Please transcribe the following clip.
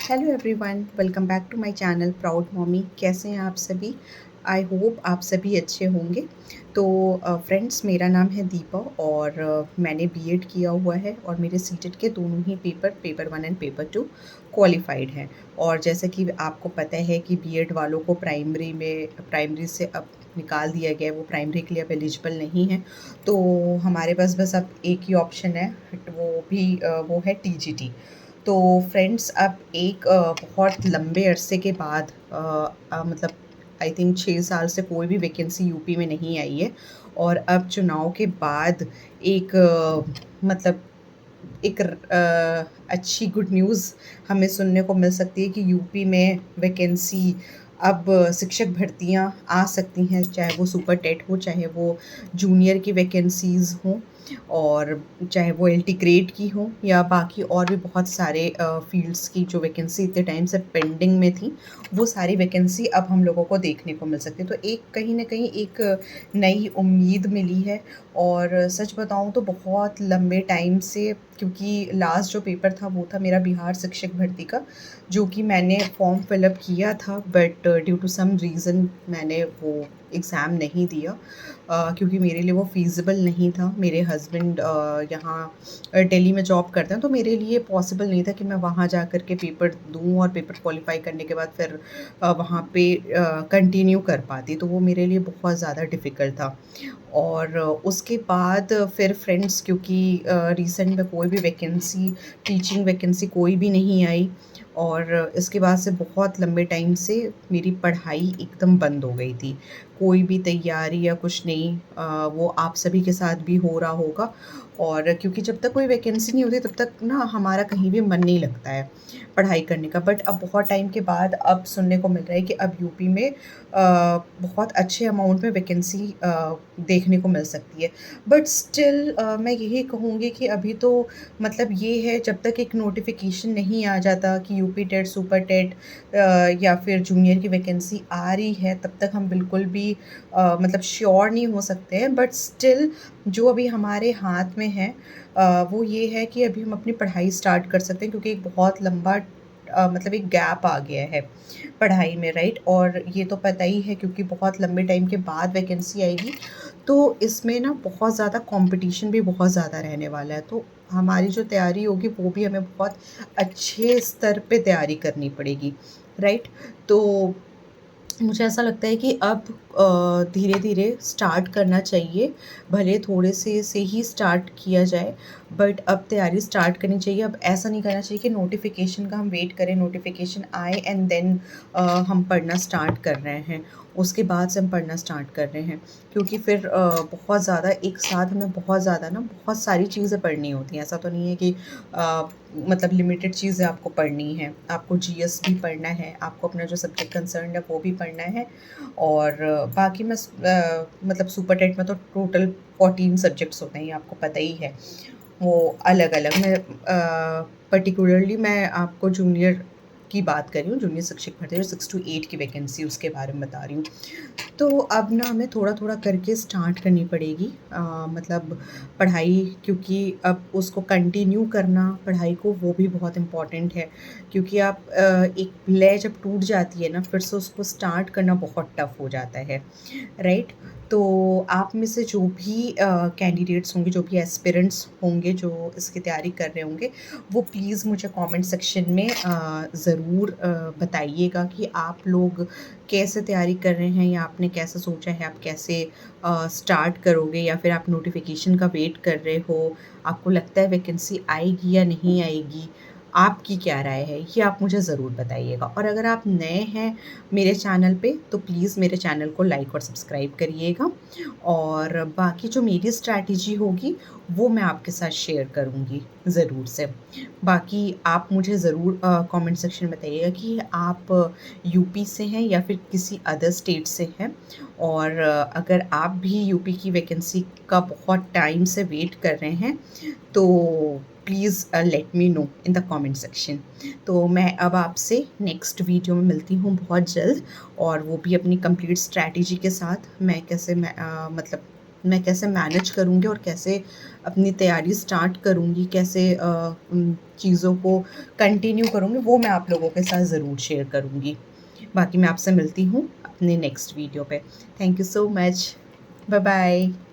Hello everyone, welcome back to my channel proud mommy. कैसे हैं आप सभी? आई होप आप सभी अच्छे होंगे। तो फ्रेंड्स, मेरा नाम है दीपा और मैंने बीएड किया हुआ है और मेरे सीटेट के दोनों ही पेपर 1 एंड पेपर 2 क्वालिफाइड हैं। और जैसे कि आपको पता है कि बीएड वालों को प्राइमरी से अब निकाल दिया गया है, वो प्राइमरी के लिए अब एलिजिबल नहीं है। तो हमारे पास बस अब एक ही ऑप्शन है, वो है टीजीटी। तो फ्रेंड्स, अब एक बहुत लंबे अरसे के बाद मतलब आई थिंक 6 साल से कोई भी वैकेंसी यूपी में नहीं आई है। और अब चुनाव के बाद एक मतलब एक अच्छी गुड न्यूज़ हमें सुनने को मिल सकती है कि यूपी में वैकेंसी अब शिक्षक भर्तियां आ सकती हैं, चाहे वो सुपर टेट हो, चाहे वो जूनियर की वैकेंसीज़ हों, और चाहे वो एलटी ग्रेड की हो या बाकी और भी बहुत सारे फील्ड्स की जो वैकेंसी इतने टाइम से पेंडिंग में थी, वो सारी वैकेंसी अब हम लोगों को देखने को मिल सकती है। तो एक कहीं ना कहीं एक नई उम्मीद मिली है। और सच बताऊं तो बहुत लंबे टाइम से, क्योंकि लास्ट जो पेपर था वो था मेरा बिहार शिक्षक भर्ती का, जो कि मैंने फॉर्म फिलअप किया था, but due to some reason मैंने वो एग्ज़ाम नहीं दिया, क्योंकि मेरे लिए वो फ़ीज़िबल नहीं था। मेरे हस्बैंड यहाँ दिल्ली में जॉब करते हैं, तो मेरे लिए पॉसिबल नहीं था कि मैं वहाँ जा कर के पेपर दूँ और पेपर क्वालिफ़ाई करने के बाद फिर वहाँ पे कंटिन्यू कर पाती, तो वो मेरे लिए बहुत ज़्यादा डिफ़िकल्ट था। और उसके बाद फिर फ्रेंड्स, क्योंकि रिसेंट में कोई भी वैकेंसी, टीचिंग वैकेंसी कोई भी नहीं आई, और इसके बाद से बहुत लंबे टाइम से मेरी पढ़ाई एकदम बंद हो गई थी। कोई भी तैयारी या कुछ नहीं, वो आप सभी के साथ भी हो रहा होगा। और क्योंकि जब तक कोई वैकेंसी नहीं होती तब तक ना हमारा कहीं भी मन नहीं लगता है पढ़ाई करने का। बट अब बहुत टाइम के बाद अब सुनने को मिल रहा है कि अब यूपी में बहुत अच्छे अमाउंट में वैकेंसी देखने को मिल सकती है। बट स्टिल मैं यही कहूँगी कि अभी तो मतलब ये है, जब तक एक नोटिफिकेशन नहीं आ जाता कि यूपी टेट, सुपर टेट या फिर जूनियर की वैकेंसी आ रही है, तब तक हम बिल्कुल भी मतलब श्योर नहीं हो सकते हैं। बट स्टिल जो अभी हमारे हाथ में है वो ये है कि अभी हम अपनी पढ़ाई स्टार्ट कर सकते हैं, क्योंकि एक बहुत लंबा मतलब एक गैप आ गया है पढ़ाई में, राइट? और ये तो पता ही है, क्योंकि बहुत लंबे टाइम के बाद वैकेंसी आएगी, तो इसमें ना बहुत ज़्यादा कंपटीशन भी बहुत ज़्यादा रहने वाला है। तो हमारी जो तैयारी होगी वो भी हमें बहुत अच्छे स्तर पे तैयारी करनी पड़ेगी, राइट? तो मुझे ऐसा लगता है कि अब धीरे-धीरे स्टार्ट करना चाहिए, भले थोड़े से ही स्टार्ट किया जाए, बट अब तैयारी स्टार्ट करनी चाहिए। अब ऐसा नहीं करना चाहिए कि नोटिफ़िकेशन का हम वेट करें, नोटिफ़िकेशन आए एंड देन हम पढ़ना स्टार्ट कर रहे हैं, उसके बाद से हम पढ़ना स्टार्ट कर रहे हैं। क्योंकि फिर बहुत ज़्यादा एक साथ हमें बहुत ज़्यादा ना बहुत सारी चीज़ें पढ़नी होती हैं। ऐसा तो नहीं है कि अ, मतलब लिमिटेड चीज़ें आपको पढ़नी हैं। आपको जीएस भी पढ़ना है, आपको अपना जो सब्जेक्ट कंसर्न्ड है वो भी पढ़ना है, और बाकी मतलब सुपर टेट में तो टोटल 14 सब्जेक्ट्स होते हैं, ये आपको पता ही है। वो अलग-अलग मैं पर्टिकुलरली मैं आपको जूनियर की बात कर रही हूँ, जूनियर शिक्षक भर्ती जो 6 टू 8 की वैकेंसी, उसके बारे में बता रही हूँ। तो अब ना हमें थोड़ा-थोड़ा करके स्टार्ट करनी पड़ेगी मतलब पढ़ाई, क्योंकि अब उसको कंटिन्यू करना पढ़ाई को वो भी बहुत इम्पोर्टेंट है। क्योंकि आप एक लय जब टूट जाती है ना, फिर से उसको स्टार्ट करना बहुत टफ हो जाता है, राइट? तो आप में से जो भी कैंडिडेट्स होंगे, जो भी एस्पिरेंट्स होंगे, जो इसकी तैयारी कर रहे होंगे, वो प्लीज़ मुझे कमेंट सेक्शन में ज़रूर बताइएगा कि आप लोग कैसे तैयारी कर रहे हैं, या आपने कैसे सोचा है, आप कैसे स्टार्ट करोगे, या फिर आप नोटिफिकेशन का वेट कर रहे हो, आपको लगता है वैकेंसी आएगी या नहीं आएगी, आपकी क्या राय है, ये आप मुझे ज़रूर बताइएगा। और अगर आप नए हैं मेरे चैनल पे, तो प्लीज़ मेरे चैनल को लाइक और सब्सक्राइब करिएगा, और बाकी जो मेरी स्ट्रैटेजी होगी वो मैं आपके साथ शेयर करूँगी ज़रूर से। बाकी आप मुझे ज़रूर कमेंट सेक्शन में बताइएगा कि आप यूपी से हैं या फिर किसी अदर स्टेट से हैं, और अगर आप भी यूपी की वैकेंसी का बहुत टाइम से वेट कर रहे हैं, तो please let me know in the comment section. तो मैं अब आपसे नेक्स्ट वीडियो में मिलती हूँ बहुत जल्द, और वो भी अपनी कंप्लीट स्ट्रैटेजी के साथ, मैं कैसे मतलब मैं कैसे मैनेज करूँगी और कैसे अपनी तैयारी स्टार्ट करूँगी, कैसे चीज़ों को कंटिन्यू करूँगी, वो मैं आप लोगों के साथ ज़रूर शेयर करूँगी। बाकी मैं आपसे मिलती हूँ अपने नेक्स्ट वीडियो पे। Thank you so much. Bye bye.